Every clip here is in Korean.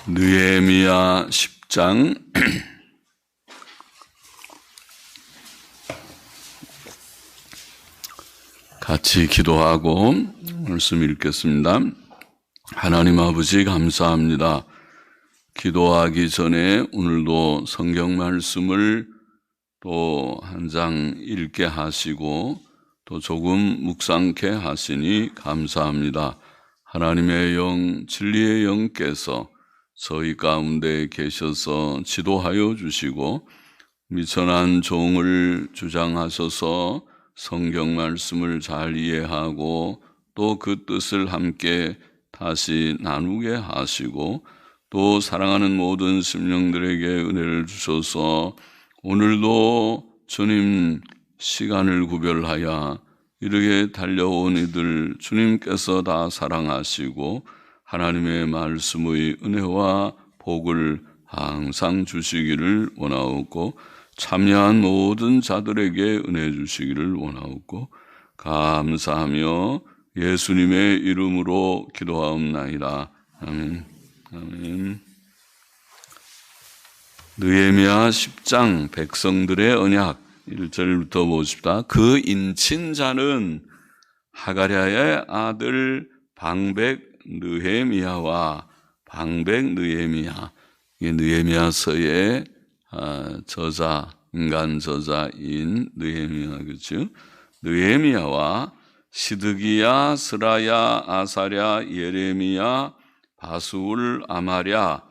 느헤미야 10장 같이 기도하고 말씀 읽겠습니다. 하나님 아버지 감사합니다. 기도하기 전에 오늘도 성경 말씀을 또 한 장 읽게 하시고 또 조금 묵상케 하시니 감사합니다. 하나님의 영, 진리의 영께서 저희 가운데 계셔서 지도하여 주시고 미천한 종을 주장하셔서 성경 말씀을 잘 이해하고 또 그 뜻을 함께 다시 나누게 하시고 또 사랑하는 모든 심령들에게 은혜를 주셔서 오늘도 주님 시간을 구별하여 이렇게 달려온 이들 주님께서 다 사랑하시고 하나님의 말씀의 은혜와 복을 항상 주시기를 원하옵고 참여한 모든 자들에게 은혜 주시기를 원하옵고 감사하며 예수님의 이름으로 기도하옵나이다. 아멘. 아멘. 느헤미야 10장 백성들의 언약 1절부터 보십시다. 그 인친자는 하가랴의 아들 방백 느헤미야와 방백 느헤미야, 이게 느헤미야서의 저자, 인간 저자인 느헤미야, 그렇죠? 느헤미야와 시드기야, 스라야, 아사랴, 예레미야, 바수울, 아마랴,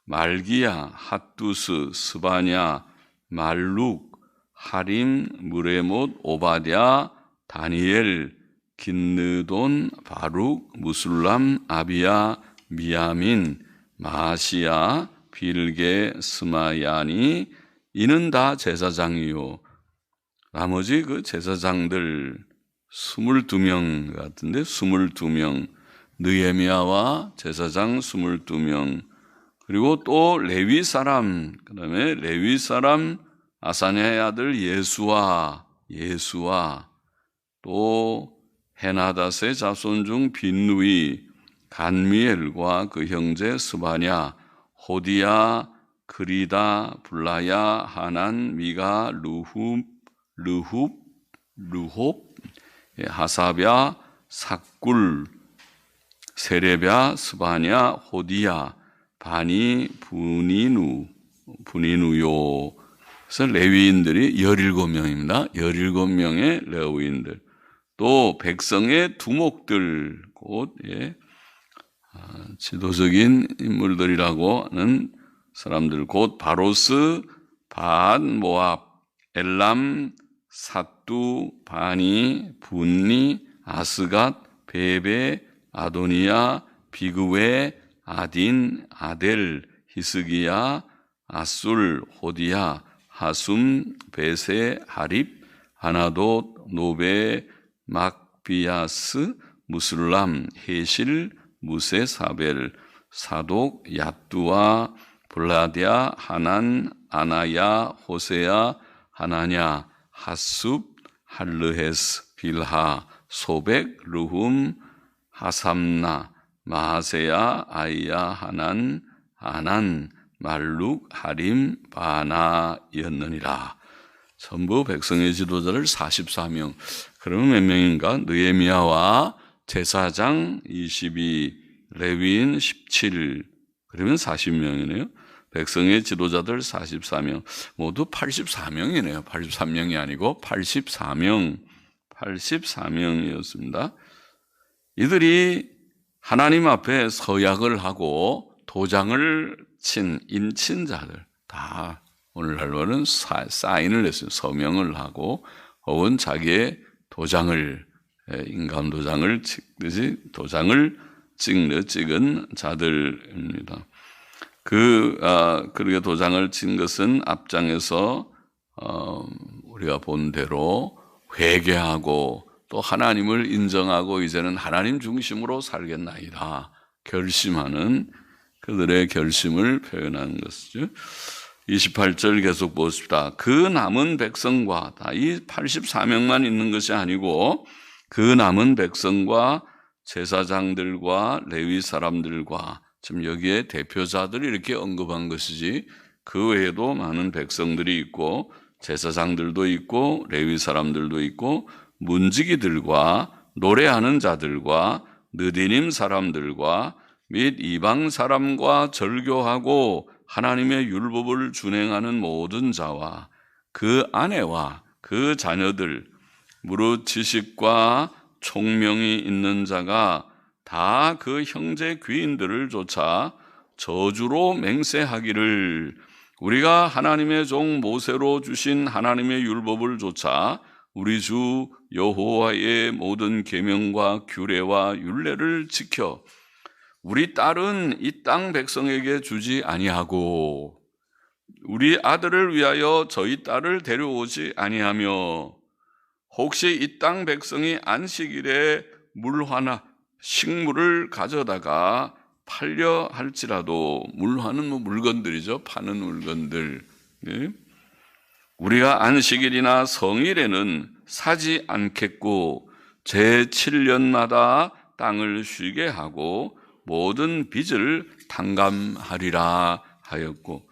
말기야, 핫두스, 스바냐, 말룩, 하림, 무레못, 오바댜, 다니엘, 긴느돈, 바룩, 무술람, 아비야, 미야민, 마시야, 빌게, 스마야니, 이는 다 제사장이요. 나머지 그 제사장들 22명 같은데 22명, 느헤미야와 제사장 22명, 그리고 또 레위 사람, 그 다음에 레위 사람 아사냐의 아들 예수와 또 헤나닷의 자손 중 빈누이, 간미엘과 그 형제 스바냐, 호디야, 그리다, 블라야, 하난, 미가, 르홉, 하사랴, 삭굴, 세레랴, 스바냐, 호디야, 바니, 분이누요. 그래서 레위인들이 17명입니다. 17명의 레위인들. 또 백성의 두목들, 곧 지도적인 인물들이라고 하는 사람들, 곧 바로스, 밧, 모압, 엘람, 삿두, 바니, 분니, 아스갓, 베베, 아도니야, 비그웨, 아딘, 아델, 히스기야, 아술, 호디야, 하숨, 베세, 하립, 하나돗, 노베, 막비야스, 무술람, 헤실, 무세사벨, 사독, 야뚜아, 블라디아, 하난, 아나야, 호세야, 하나냐, 하숲, 할르헤스, 빌하, 소백, 르훔, 하삼나, 마하세야, 아이야, 하난, 아난, 말룩, 하림, 바나였느니라. 전부 백성의 지도자를 44명. 그러면 몇 명인가? 느헤미야와 제사장 22, 레위인 17, 그러면 40명이네요. 백성의 지도자들 44명, 모두 84명이네요. 83명이 아니고 84명이었습니다. 이들이 하나님 앞에 서약을 하고 도장을 친 인친자들, 다 오늘날로는 사인을 했어요. 서명을 하고 혹은 자기의 도장을, 인감 도장을 찍듯이 도장을 찍은 자들입니다. 그렇게 도장을 친 것은 앞장에서 우리가 본 대로 회개하고 또 하나님을 인정하고 이제는 하나님 중심으로 살겠나이다 결심하는 그들의 결심을 표현하는 것이죠. 28절 계속 보십시다. 그 남은 백성과, 이 84명만 있는 것이 아니고 그 남은 백성과 제사장들과 레위 사람들과 지금 여기에 대표자들이 이렇게 언급한 것이지 그 외에도 많은 백성들이 있고 제사장들도 있고 레위 사람들도 있고 문지기들과 노래하는 자들과 느디님 사람들과 및 이방 사람과 절교하고 하나님의 율법을 준행하는 모든 자와 그 아내와 그 자녀들 무릇 지식과 총명이 있는 자가 다 그 형제 귀인들을 쫓아 저주로 맹세하기를 우리가 하나님의 종 모세로 주신 하나님의 율법을 쫓아 우리 주 여호와의 모든 계명과 규례와 율례를 지켜 우리 딸은 이 땅 백성에게 주지 아니하고 우리 아들을 위하여 저희 딸을 데려오지 아니하며 혹시 이 땅 백성이 안식일에 물화나 식물을 가져다가 팔려 할지라도 물화는 물건들이죠. 파는 물건들. 네? 우리가 안식일이나 성일에는 사지 않겠고 제7년마다 땅을 쉬게 하고 모든 빚을 탕감하리라 하였고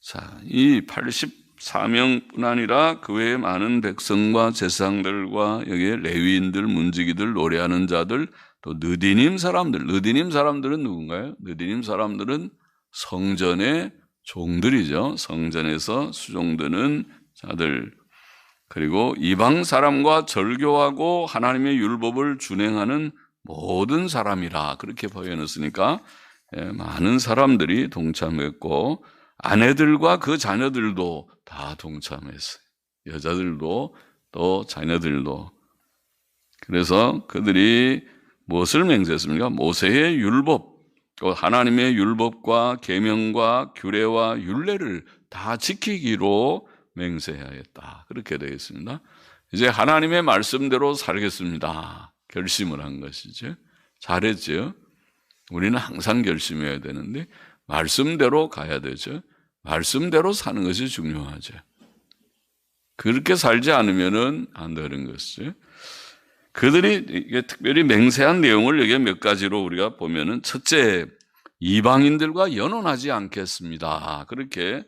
자, 이 84명뿐 아니라 그 외에 많은 백성과 제사장들과 여기에 레위인들, 문지기들, 노래하는 자들 또 느디님 사람들은 누군가요? 느디님 사람들은 성전의 종들이죠. 성전에서 수종드는 자들 그리고 이방 사람과 절교하고 하나님의 율법을 준행하는 모든 사람이라 그렇게 표현했으니까 많은 사람들이 동참했고 아내들과 그 자녀들도 다 동참했어요. 여자들도 또 자녀들도. 그래서 그들이 무엇을 맹세했습니까? 모세의 율법, 하나님의 율법과 계명과 규례와 율례를 다 지키기로 맹세하였다. 그렇게 되어 있습니다. 이제 하나님의 말씀대로 살겠습니다. 결심을 한 것이죠. 잘했죠. 우리는 항상 결심해야 되는데 말씀대로 가야 되죠. 말씀대로 사는 것이 중요하죠. 그렇게 살지 않으면은 안 되는 것이죠. 그들이 이게 특별히 맹세한 내용을 여기 몇 가지로 우리가 보면은 첫째, 이방인들과 연혼하지 않겠습니다. 그렇게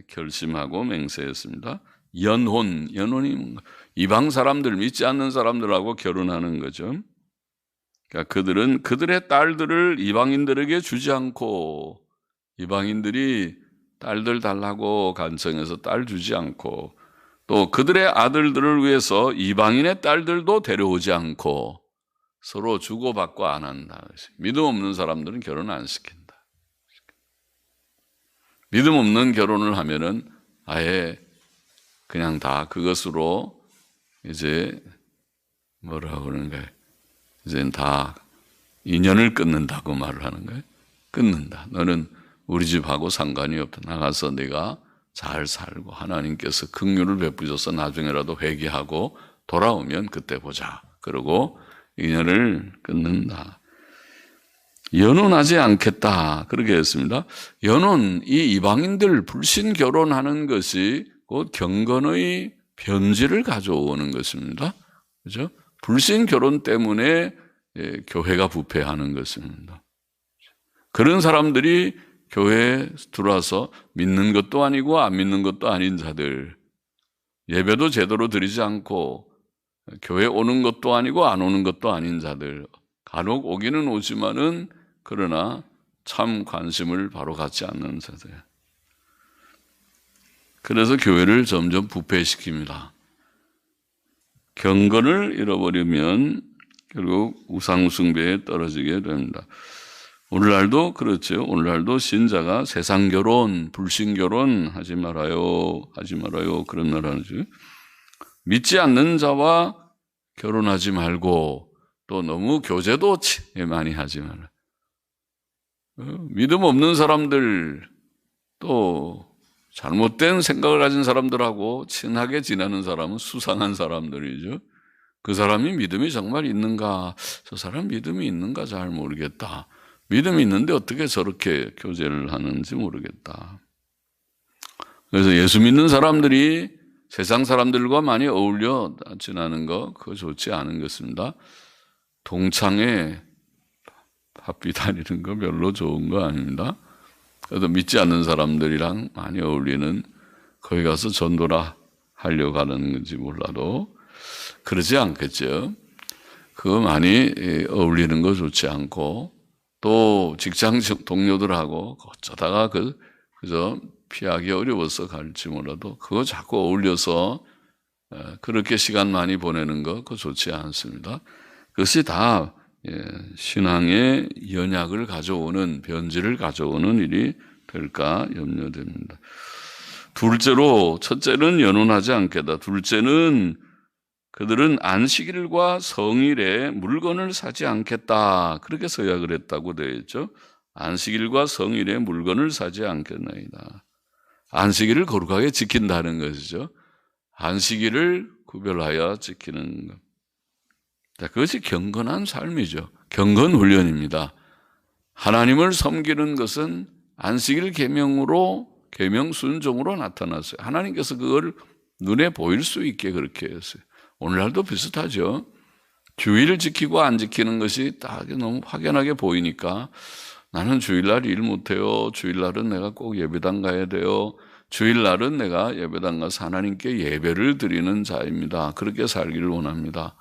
결심하고 맹세했습니다. 연혼이 뭔가 이방 사람들 믿지 않는 사람들하고 결혼하는 거죠. 그러니까 그들은 그들의 딸들을 이방인들에게 주지 않고 이방인들이 딸들 달라고 간청해서 딸 주지 않고 또 그들의 아들들을 위해서 이방인의 딸들도 데려오지 않고 서로 주고받고 안 한다. 믿음 없는 사람들은 결혼 안 시킨다. 믿음 없는 결혼을 하면은 아예 그냥 다 그것으로 이제 뭐라고 그러는 거예요? 이제 다 인연을 끊는다고 말을 하는 거예요. 끊는다. 너는 우리 집하고 상관이 없다. 나가서 네가 잘 살고 하나님께서 긍휼을 베푸셔서 나중에라도 회개하고 돌아오면 그때 보자. 그러고 인연을 끊는다. 연혼하지 않겠다. 그렇게 했습니다. 연혼, 이 이방인들 불신 결혼하는 것이 곧 경건의 변질을 가져오는 것입니다. 그죠? 불신 결혼 때문에 교회가 부패하는 것입니다. 그런 사람들이 교회에 들어와서 믿는 것도 아니고 안 믿는 것도 아닌 자들, 예배도 제대로 드리지 않고 교회 오는 것도 아니고 안 오는 것도 아닌 자들, 간혹 오기는 오지만은 그러나 참 관심을 바로 갖지 않는 자들. 그래서 교회를 점점 부패시킵니다. 경건을 잃어버리면 결국 우상숭배에 떨어지게 됩니다. 오늘날도 그렇죠. 오늘날도 신자가 세상 결혼, 불신 결혼 하지 말아요. 그런 말 하죠. 믿지 않는 자와 결혼하지 말고 또 너무 교제도 많이 하지 말아요. 믿음 없는 사람들 또 잘못된 생각을 가진 사람들하고 친하게 지내는 사람은 수상한 사람들이죠. 그 사람이 믿음이 정말 있는가? 저 사람 믿음이 있는가? 잘 모르겠다. 믿음이 있는데 어떻게 저렇게 교제를 하는지 모르겠다. 그래서 예수 믿는 사람들이 세상 사람들과 많이 어울려 지내는 거 그거 좋지 않은 것입니다. 동창회 바삐 다니는 거 별로 좋은 거 아닙니다. 그래도 믿지 않는 사람들이랑 많이 어울리는, 거기 가서 전도라 하려고 하는 건지 몰라도 그러지 않겠죠. 그거 많이 어울리는 거 좋지 않고, 또 직장 동료들하고 어쩌다가 그저 피하기 어려워서 갈지 몰라도 그거 자꾸 어울려서 그렇게 시간 많이 보내는 거 그거 좋지 않습니다. 그것이 다 신앙의 연약을 가져오는, 변질을 가져오는 일이 될까 염려됩니다. 둘째로, 첫째는 연혼하지 않겠다. 둘째는 그들은 안식일과 성일에 물건을 사지 않겠다. 그렇게 서약을 했다고 되어 있죠. 안식일과 성일에 물건을 사지 않겠나이다. 안식일을 거룩하게 지킨다는 것이죠. 안식일을 구별하여 지키는 것. 자, 그것이 경건한 삶이죠. 경건 훈련입니다. 하나님을 섬기는 것은 안식일 계명으로, 계명 순종으로 나타났어요. 하나님께서 그걸 눈에 보일 수 있게 그렇게 했어요. 오늘날도 비슷하죠. 주일을 지키고 안 지키는 것이 딱 너무 확연하게 보이니까 나는 주일날 일 못해요. 주일날은 내가 꼭 예배당 가야 돼요. 주일날은 내가 예배당 가서 하나님께 예배를 드리는 자입니다. 그렇게 살기를 원합니다.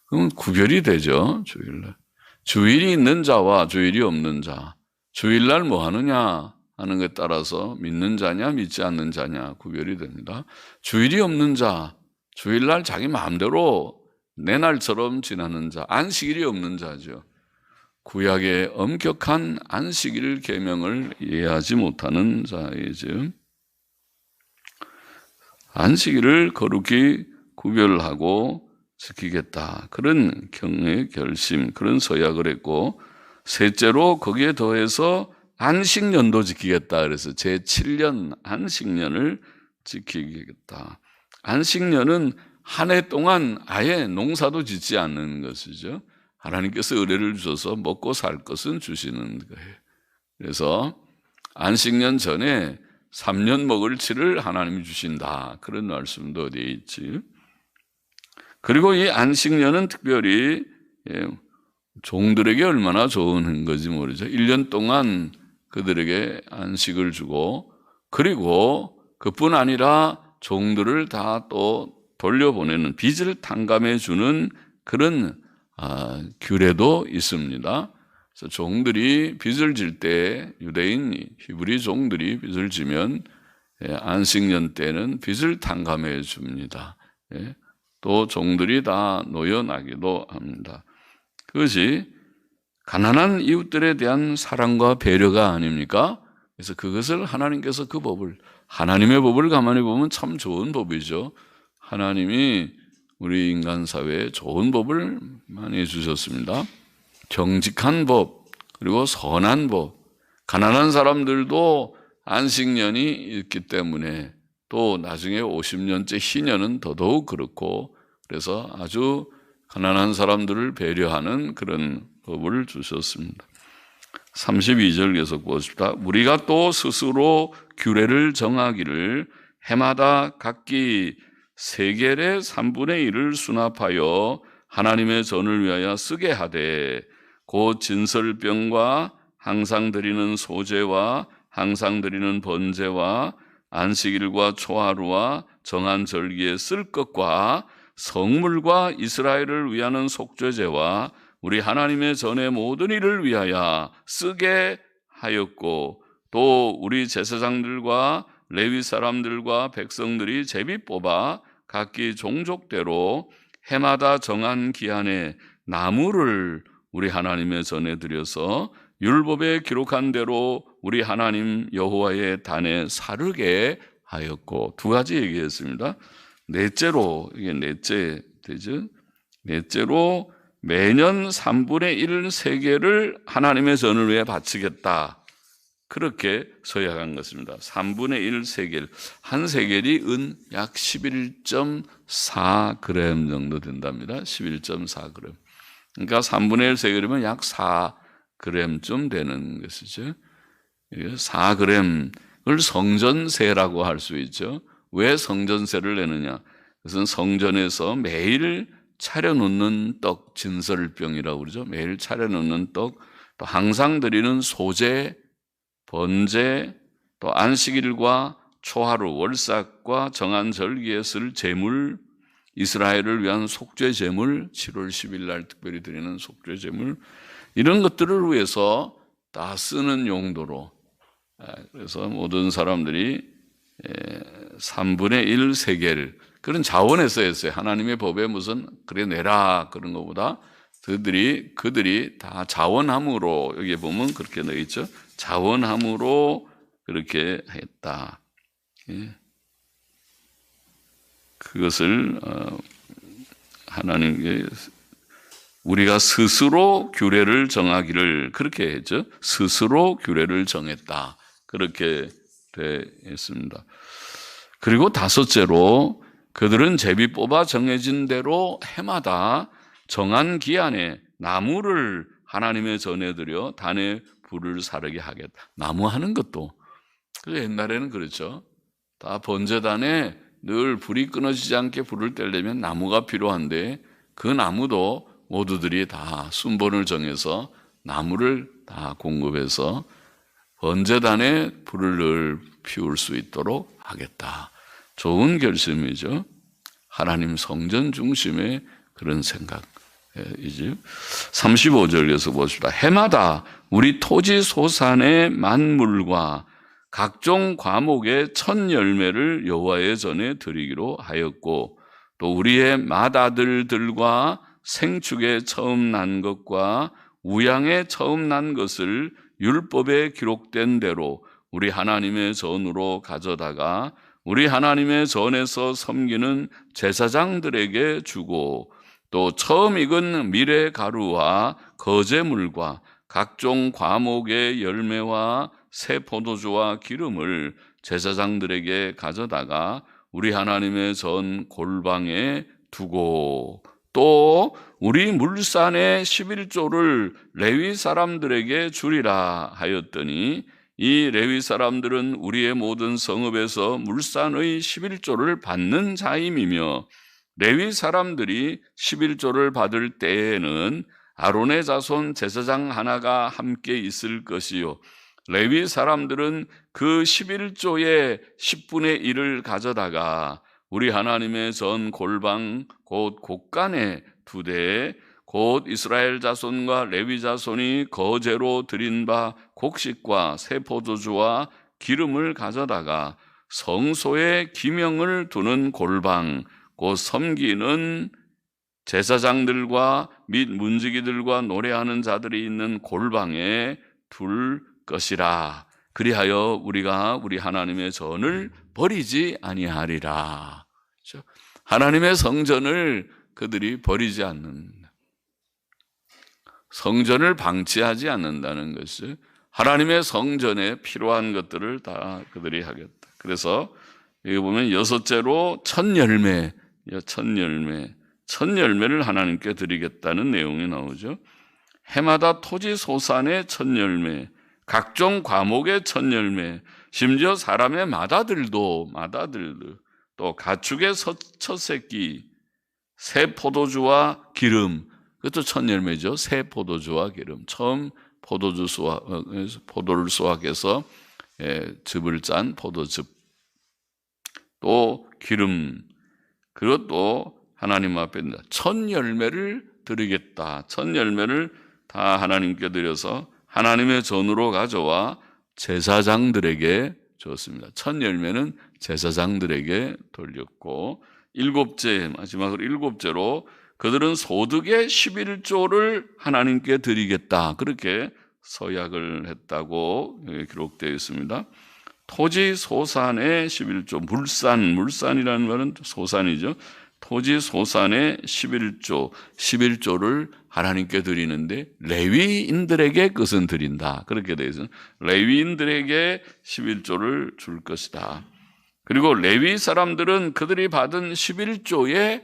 그럼 구별이 되죠. 주일날. 주일이 있는 자와 주일이 없는 자. 주일날 뭐 하느냐 하는 것에 따라서 믿는 자냐 믿지 않는 자냐 구별이 됩니다. 주일이 없는 자, 주일날 자기 마음대로 내 날처럼 지나는 자, 안식일이 없는 자죠. 구약의 엄격한 안식일 계명을 이해하지 못하는 자이죠. 안식일을 거룩히 구별하고 지키겠다. 그런 경의 결심, 그런 서약을 했고, 셋째로 거기에 더해서 안식년도 지키겠다. 그래서 제7년 안식년을 지키겠다. 안식년은 한 해 동안 아예 농사도 짓지 않는 것이죠. 하나님께서 의뢰를 주셔서 먹고 살 것은 주시는 거예요. 그래서 안식년 전에 3년 먹을 치를 하나님이 주신다. 그런 말씀도 어디에 있지. 그리고 이 안식년은 특별히 종들에게 얼마나 좋은 건지 모르죠. 1년 동안 그들에게 안식을 주고, 그리고 그뿐 아니라 종들을 다 또 돌려보내는, 빚을 탕감해 주는 그런 규례도 있습니다. 그래서 종들이 빚을 질 때, 유대인 히브리 종들이 빚을 지면 안식년 때는 빚을 탕감해 줍니다. 또 종들이 다 노여나기도 합니다. 그것이 가난한 이웃들에 대한 사랑과 배려가 아닙니까? 그래서 그것을 하나님께서 그 법을, 하나님의 법을 가만히 보면 참 좋은 법이죠. 하나님이 우리 인간 사회에 좋은 법을 많이 주셨습니다. 정직한 법, 그리고 선한 법. 가난한 사람들도 안식년이 있기 때문에, 또 나중에 50년째 희년은 더더욱 그렇고, 그래서 아주 가난한 사람들을 배려하는 그런 법을 주셨습니다. 32절 계속 보십시다. 우리가 또 스스로 규례를 정하기를 해마다 각기 세겔의 3분의 1을 수납하여 하나님의 전을 위하여 쓰게 하되, 곧 진설병과 항상 드리는 소제와 항상 드리는 번제와 안식일과 초하루와 정한 절기에 쓸 것과 성물과 이스라엘을 위하는 속죄제와 우리 하나님의 전의 모든 일을 위하여 쓰게 하였고, 또 우리 제사장들과 레위 사람들과 백성들이 제비 뽑아 각기 종족대로 해마다 정한 기한에 나무를 우리 하나님의 전에 드려서 율법에 기록한 대로 우리 하나님 여호와의 단에 사르게 하였고, 두 가지 얘기했습니다. 넷째로, 이게 넷째 되죠. 넷째로 매년 3분의 1 세겔을 하나님의 전을 위해 바치겠다. 그렇게 서약한 것입니다. 3분의 1 세겔. 한 세겔이 은 약 11.4g 정도 된답니다. 11.4g. 그러니까 3분의 1 세겔이면 약 4g쯤 되는 것이죠. 4g을 성전세라고 할 수 있죠. 왜 성전세를 내느냐? 그것은 성전에서 매일 차려놓는 떡, 진설병이라고 그러죠. 매일 차려놓는 떡, 또 항상 드리는 소제, 번제, 또 안식일과 초하루, 월삭과 정한 절기에 쓸 제물, 이스라엘을 위한 속죄 제물, 7월 10일 날 특별히 드리는 속죄 제물, 이런 것들을 위해서 다 쓰는 용도로, 그래서 모든 사람들이 3분의 1 세겔 그런 자원에서 했어요. 하나님의 법에 무슨 그래 내라 그런 것보다 그들이 다 자원함으로, 여기 보면 그렇게 되어 있죠. 자원함으로 그렇게 했다. 그것을 하나님께 우리가 스스로 규례를 정하기를 그렇게 했죠. 스스로 규례를 정했다. 그렇게 되어 있습니다. 그리고 다섯째로 그들은 제비 뽑아 정해진 대로 해마다 정한 기한에 나무를 하나님의 전에 드려 단에 불을 사르게 하겠다. 나무 하는 것도 옛날에는 그렇죠. 다 번제단에 늘 불이 끊어지지 않게 불을 떼려면 나무가 필요한데 그 나무도 모두들이 다 순번을 정해서 나무를 다 공급해서 번제단에 불을 늘 피울 수 있도록 하겠다. 좋은 결심이죠. 하나님 성전 중심의 그런 생각이죠. 35절에서 보십시다. 해마다 우리 토지 소산의 만물과 각종 과목의 첫 열매를 여호와의 전에 드리기로 하였고, 또 우리의 맏아들들과 생축에 처음 난 것과 우양에 처음 난 것을 율법에 기록된 대로 우리 하나님의 전으로 가져다가 우리 하나님의 전에서 섬기는 제사장들에게 주고, 또 처음 익은 미래 가루와 거제물과 각종 과목의 열매와 새 포도주와 기름을 제사장들에게 가져다가 우리 하나님의 전 골방에 두고, 또 우리 물산의 11조를 레위 사람들에게 주리라 하였더니, 이 레위 사람들은 우리의 모든 성읍에서 물산의 11조를 받는 자임이며, 레위 사람들이 11조를 받을 때에는 아론의 자손 제사장 하나가 함께 있을 것이요, 레위 사람들은 그 11조의 10분의 1을 가져다가 우리 하나님의 전 골방 곧 곳간에 두되, 곧 이스라엘 자손과 레위 자손이 거제로 드린 바 곡식과 새 포도주와 기름을 가져다가 성소에 기명을 두는 골방 곧 섬기는 제사장들과 및 문지기들과 노래하는 자들이 있는 골방에 둘 것이라. 그리하여 우리가 우리 하나님의 전을 버리지 아니하리라. 하나님의 성전을 그들이 버리지 않는다. 성전을 방치하지 않는다는 것이 하나님의 성전에 필요한 것들을 다 그들이 하겠다. 그래서 여기 보면 여섯째로 첫 열매를 하나님께 드리겠다는 내용이 나오죠. 해마다 토지 소산의 첫 열매, 각종 과목의 첫 열매, 심지어 사람의 맏아들도 또 가축의 첫 새끼, 새 포도주와 기름, 그것도 첫 열매죠. 새 포도주와 기름. 처음 포도를 수확해서 즙을 짠 포도즙, 또 기름, 그것도 하나님 앞에 첫 열매를 드리겠다. 첫 열매를 다 하나님께 드려서 하나님의 전으로 가져와 제사장들에게 줬습니다. 첫 열매는 제사장들에게 돌렸고, 마지막으로 일곱째로 그들은 소득의 11조를 하나님께 드리겠다. 그렇게 서약을 했다고 기록되어 있습니다. 토지 소산의 11조, 물산이라는 말은 소산이죠. 토지 소산의 11조를 하나님께 드리는데 레위인들에게 그것은 드린다. 그렇게 되어 있어요. 레위인들에게 11조를 줄 것이다. 그리고 레위 사람들은 그들이 받은 11조의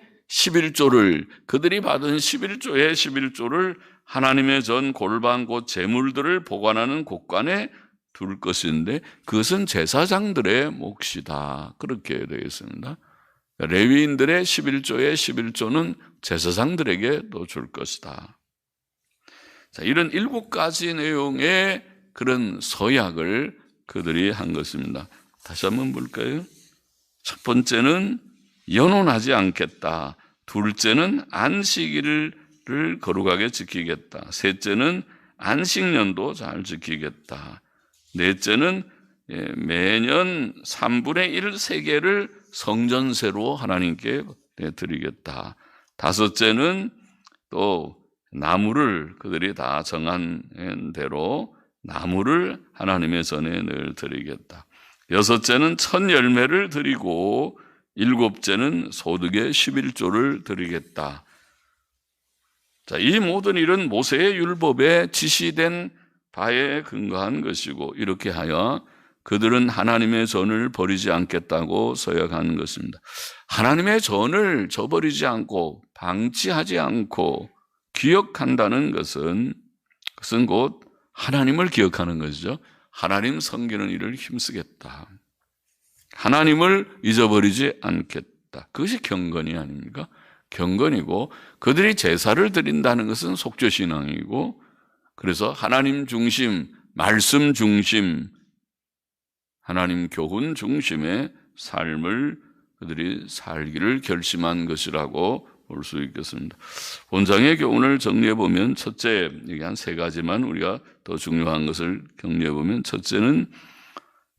11조를 하나님의 전 골방 곧 제물들을 보관하는 곳간에 둘 것인데 그것은 제사장들의 몫이다. 그렇게 되어 있습니다. 레위인들의 11조의 11조는 제사장들에게 또 줄 것이다. 자, 이런 7가지 내용의 그런 서약을 그들이 한 것입니다. 다시 한번 볼까요? 첫 번째는 연혼하지 않겠다. 둘째는 안식일을 거룩하게 지키겠다. 셋째는 안식년도 잘 지키겠다. 넷째는 매년 3분의 1 세계를 성전세로 하나님께 드리겠다. 다섯째는 또 나무를 그들이 다 정한 대로 나무를 하나님의 전에 늘 드리겠다. 여섯째는 첫 열매를 드리고 일곱째는 소득의 11조를 드리겠다. 자, 이 모든 일은 모세의 율법에 지시된 바에 근거한 것이고 이렇게 하여 그들은 하나님의 전을 버리지 않겠다고 서약한 것입니다. 하나님의 전을 저버리지 않고 방치하지 않고 기억한다는 것은 곧 하나님을 기억하는 것이죠. 하나님 섬기는 일을 힘쓰겠다. 하나님을 잊어버리지 않겠다. 그것이 경건이 아닙니까? 경건이고 그들이 제사를 드린다는 것은 속죄신앙이고 그래서 하나님 중심, 말씀 중심, 하나님 교훈 중심의 삶을 그들이 살기를 결심한 것이라고 볼 수 있겠습니다. 본장의 교훈을 정리해 보면 첫째, 이게 한 3가지만 우리가 더 중요한 것을 격려해 보면 첫째는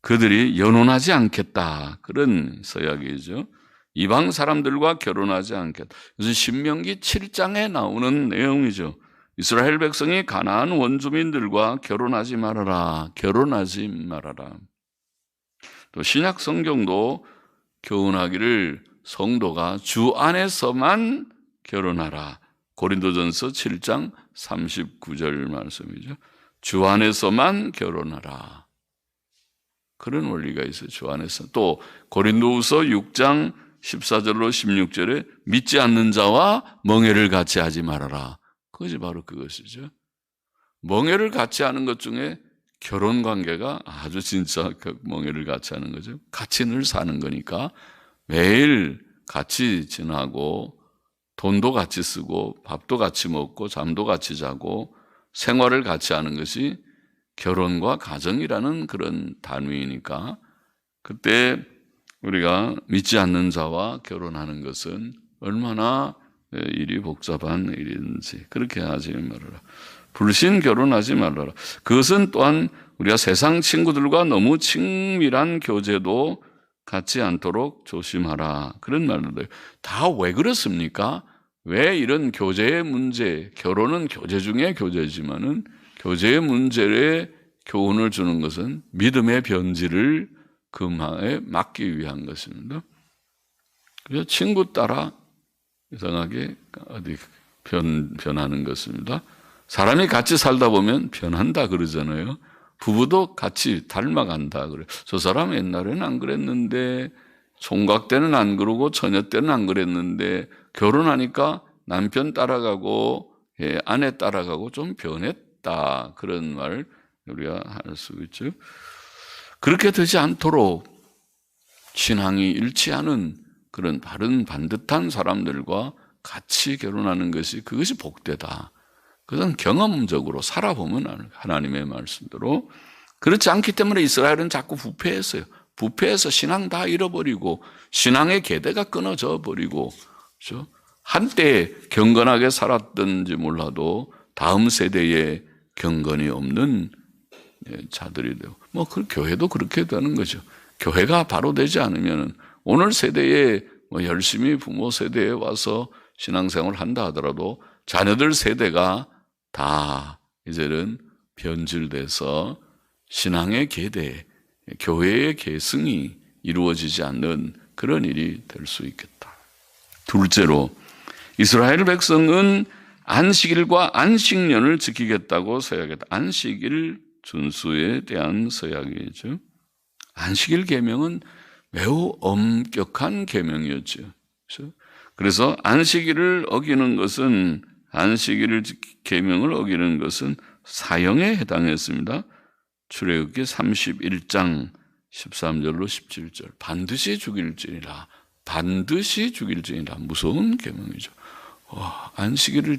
그들이 연혼하지 않겠다. 그런 서약이죠. 이방 사람들과 결혼하지 않겠다. 그래서 신명기 7장에 나오는 내용이죠. 이스라엘 백성이 가나안 원주민들과 결혼하지 말아라. 결혼하지 말아라. 또 신약 성경도 결혼하기를 성도가 주 안에서만 결혼하라. 고린도전서 7장 39절 말씀이죠. 주 안에서만 결혼하라. 그런 원리가 있어요. 주 안에서. 또 고린도후서 6장 14절로 16절에 믿지 않는 자와 멍에를 같이 하지 말아라. 그것이 바로 그것이죠. 멍에를 같이 하는 것 중에 결혼 관계가 아주 진짜 멍에를 같이 하는 거죠. 같이 늘 사는 거니까 매일 같이 지나고 돈도 같이 쓰고 밥도 같이 먹고 잠도 같이 자고 생활을 같이 하는 것이 결혼과 가정이라는 그런 단위이니까 그때 우리가 믿지 않는 자와 결혼하는 것은 얼마나 일이 복잡한 일인지 그렇게 하지 말아라. 불신 결혼하지 말아라. 그것은 또한 우리가 세상 친구들과 너무 친밀한 교제도 갖지 않도록 조심하라. 그런 말도 해요. 다 왜 그렇습니까? 왜 이런 교제의 문제, 결혼은 교제 중에 교제지만은 교제의 문제에 교훈을 주는 것은 믿음의 변질을 금하에 막기 위한 것입니다. 그래서 친구 따라 이상하게 어디 변하는 것입니다. 사람이 같이 살다 보면 변한다 그러잖아요. 부부도 같이 닮아간다 그래. 저 사람 옛날에는 안 그랬는데, 총각 때는 안 그러고 처녀 때는 안 그랬는데 결혼하니까 남편 따라가고 아내 따라가고 좀 변했다. 그런 말 우리가 할 수 있죠. 그렇게 되지 않도록 신앙이 일치하는 그런 바른 반듯한 사람들과 같이 결혼하는 것이 그것이 복되다. 그것은 경험적으로 살아보면 하나님의 말씀대로. 그렇지 않기 때문에 이스라엘은 자꾸 부패했어요. 부패해서 신앙 다 잃어버리고 신앙의 계대가 끊어져 버리고, 그렇죠? 한때 경건하게 살았던지 몰라도 다음 세대에 경건이 없는 자들이 되고, 그 교회도 그렇게 되는 거죠. 교회가 바로 되지 않으면 오늘 세대에 열심히 부모 세대에 와서 신앙생활을 한다 하더라도 자녀들 세대가 다 이제는 변질돼서 신앙의 계대, 교회의 계승이 이루어지지 않는 그런 일이 될 수 있겠다. 둘째로, 이스라엘 백성은 안식일과 안식년을 지키겠다고 서약했다. 안식일 준수에 대한 서약이죠. 안식일 계명은 매우 엄격한 계명이었죠. 그래서 안식일을 어기는 것은, 안식일을 계명을 어기는 것은 사형에 해당했습니다. 출애굽기 31장 13절로 17절. 반드시 죽일지니라. 반드시 죽일지니라. 무서운 계명이죠. 안식일을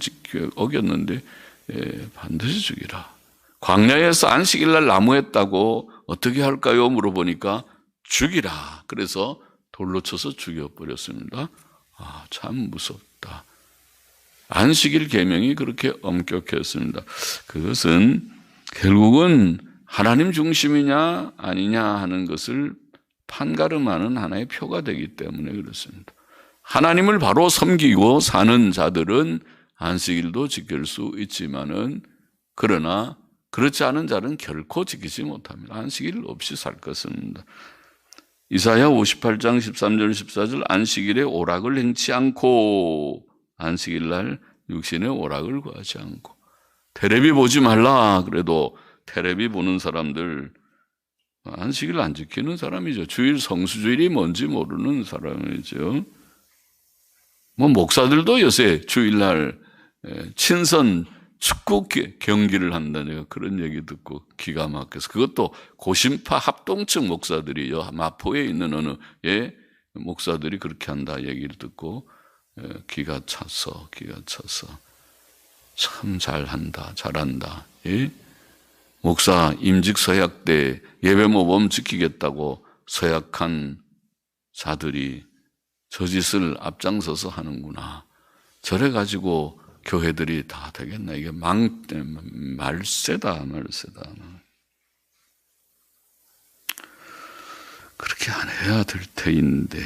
어겼는데 반드시 죽이라. 광야에서 안식일 날 나무했다고 어떻게 할까요? 물어보니까 죽이라. 그래서 돌로 쳐서 죽여버렸습니다. 참 무섭다. 안식일 계명이 그렇게 엄격했습니다. 그것은 결국은 하나님 중심이냐 아니냐 하는 것을 판가름하는 하나의 표가 되기 때문에 그렇습니다. 하나님을 바로 섬기고 사는 자들은 안식일도 지킬 수 있지만은 그러나 그렇지 않은 자는 결코 지키지 못합니다. 안식일 없이 살 것입니다. 이사야 58장 13절 14절 안식일에 오락을 행치 않고 안식일 날 육신의 오락을 구하지 않고 테레비 보지 말라 그래도 테레비 보는 사람들 안식일 안 지키는 사람이죠. 주일 성수주일이 뭔지 모르는 사람이죠. 목사들도 요새 주일날 친선 축구 경기를 한다는 그런 얘기 듣고 기가 막혀서 그것도 고신파 합동층 목사들이요. 마포에 있는 어느 목사들이 그렇게 한다 얘기를 듣고 기가 차서 참 잘한다 잘한다. 목사 임직 서약 때 예배 모범 지키겠다고 서약한 자들이 저 짓을 앞장서서 하는구나. 저래 가지고 교회들이 다 되겠나. 이게 말세다. 그렇게 안 해야 될 테인데.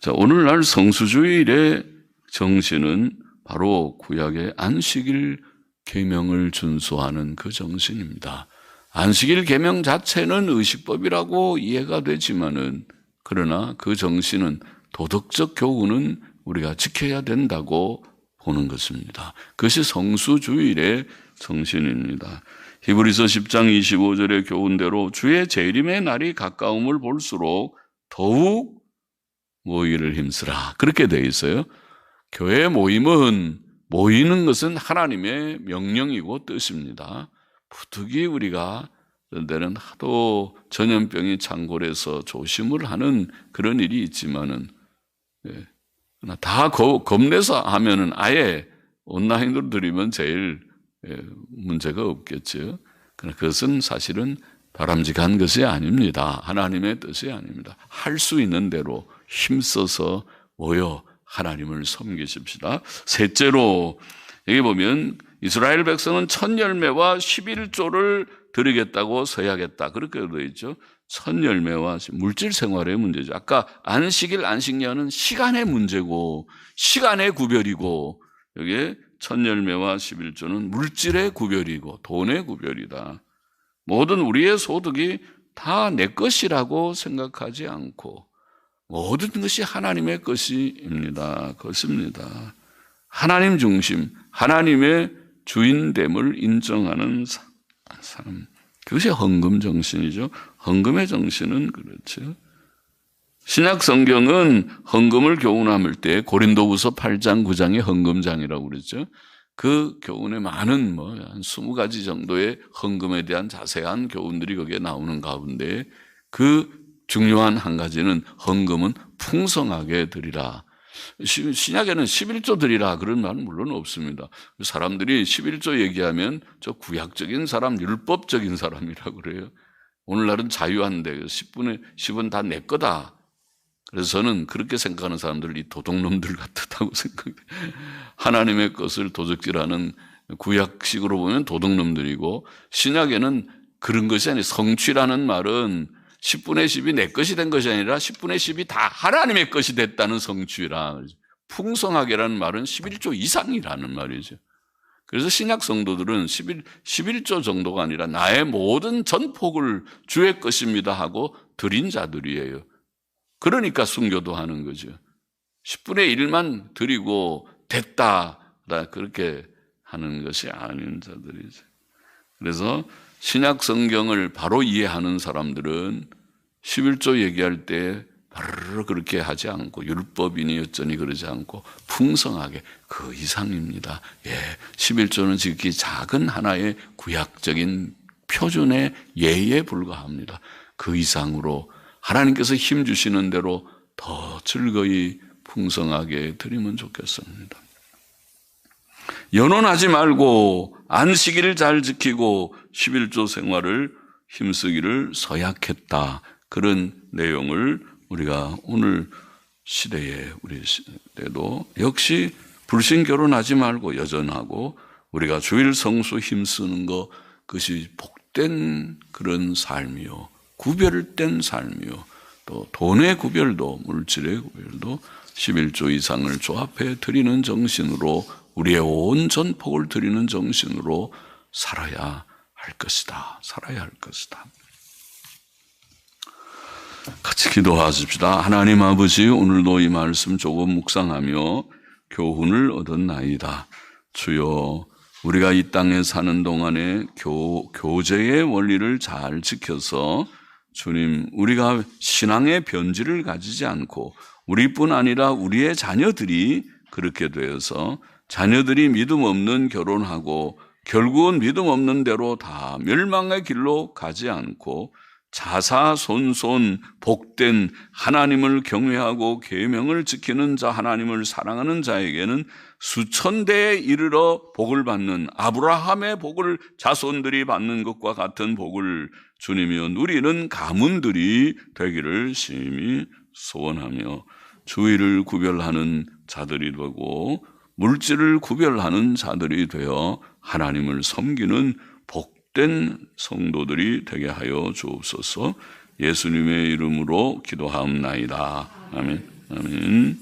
자, 오늘날 성수주일의 정신은 바로 구약의 안식일 계명을 준수하는 그 정신입니다. 안식일 계명 자체는 의식법이라고 이해가 되지만은 그러나 그 정신은 도덕적 교훈은 우리가 지켜야 된다고 보는 것입니다. 그것이 성수주일의 정신입니다. 히브리서 10장 25절의 교훈대로 주의 재림의 날이 가까움을 볼수록 더욱 모이기를 힘쓰라. 그렇게 되어 있어요. 교회 모임은 모이는 것은 하나님의 명령이고 뜻입니다. 부득이 우리가 그런 데는 하도 전염병이 창궐해서 조심을 하는 그런 일이 있지만은 다 겁내서 하면은 아예 온라인으로 드리면 제일 문제가 없겠죠. 그러나 그것은 사실은 바람직한 것이 아닙니다. 하나님의 뜻이 아닙니다. 할 수 있는 대로 힘써서 모여 하나님을 섬기십시다. 셋째로 여기 보면 이스라엘 백성은 첫 열매와 11조를 드리겠다고 서약했다. 그렇게 되어 있죠. 첫 열매와 물질 생활의 문제죠. 아까 안식일, 안식년은 시간의 문제고 시간의 구별이고 여기에 첫 열매와 11조는 물질의 구별이고 돈의 구별이다. 모든 우리의 소득이 다 내 것이라고 생각하지 않고 모든 것이 하나님의 것입니다. 하나님 중심, 하나님의 주인됨을 인정하는 사람. 그것이 헌금 정신이죠. 헌금의 정신은 그렇죠. 신약 성경은 헌금을 교훈할 때 고린도후서 8장 9장의 헌금장이라고 그랬죠. 그 교훈에 많은 한 20가지 정도의 헌금에 대한 자세한 교훈들이 거기에 나오는 가운데 그 중요한 한 가지는 헌금은 풍성하게 드리라. 신약에는 11조 드리라 그런 말은 물론 없습니다. 사람들이 11조 얘기하면 저 구약적인 사람, 율법적인 사람이라고 그래요. 오늘날은 자유한데 10은 다 내 거다. 그래서 저는 그렇게 생각하는 사람들이 도둑놈들 같다고 생각해요. 하나님의 것을 도적질하는 구약식으로 보면 도둑놈들이고 신약에는 그런 것이 아니에요. 성취라는 말은 10분의 10이 내 것이 된 것이 아니라 10분의 10이 다 하나님의 것이 됐다는 성취라. 풍성하게라는 말은 11조 이상이라는 말이죠. 그래서 신약 성도들은 11조 정도가 아니라 나의 모든 전폭을 주의 것입니다 하고 드린 자들이에요. 그러니까 순교도 하는 거죠. 10분의 1만 드리고 됐다 그렇게 하는 것이 아닌 자들이죠. 그래서 신약 성경을 바로 이해하는 사람들은 11조 얘기할 때 바로 그렇게 하지 않고 율법이니 어쩌니 그러지 않고 풍성하게 그 이상입니다. 11조는 지극히 작은 하나의 구약적인 표준의 예에 불과합니다. 그 이상으로 하나님께서 힘 주시는 대로 더 즐거이 풍성하게 드리면 좋겠습니다. 연원하지 말고 안식일을 잘 지키고 11조 생활을 힘쓰기를 서약했다. 그런 내용을 우리가 오늘 시대에 우리 시대도 역시 불신 결혼하지 말고 여전하고 우리가 주일 성수 힘쓰는 것, 그것이 복된 그런 삶이요, 구별된 삶이요, 또 돈의 구별도 물질의 구별도 11조 이상을 조합해 드리는 정신으로, 우리의 온 전폭을 드리는 정신으로 살아야 할 것이다. 살아야 할 것이다. 같이 기도하십시다. 하나님 아버지, 오늘도 이 말씀 조금 묵상하며 교훈을 얻었나이다. 주여, 우리가 이 땅에 사는 동안에 교제의 원리를 잘 지켜서 주님, 우리가 신앙의 변질을 가지지 않고 우리뿐 아니라 우리의 자녀들이 그렇게 되어서 자녀들이 믿음 없는 결혼하고 결국은 믿음 없는 대로 다 멸망의 길로 가지 않고 자사손손 복된 하나님을 경외하고 계명을 지키는 자, 하나님을 사랑하는 자에게는 수천 대에 이르러 복을 받는 아브라함의 복을 자손들이 받는 것과 같은 복을 주님이여 누리는 가문들이 되기를 심히 소원하며 주의를 구별하는 자들이 되고 물질을 구별하는 자들이 되어 하나님을 섬기는 복된 성도들이 되게 하여 주옵소서. 예수님의 이름으로 기도하옵나이다. 아멘. 아멘.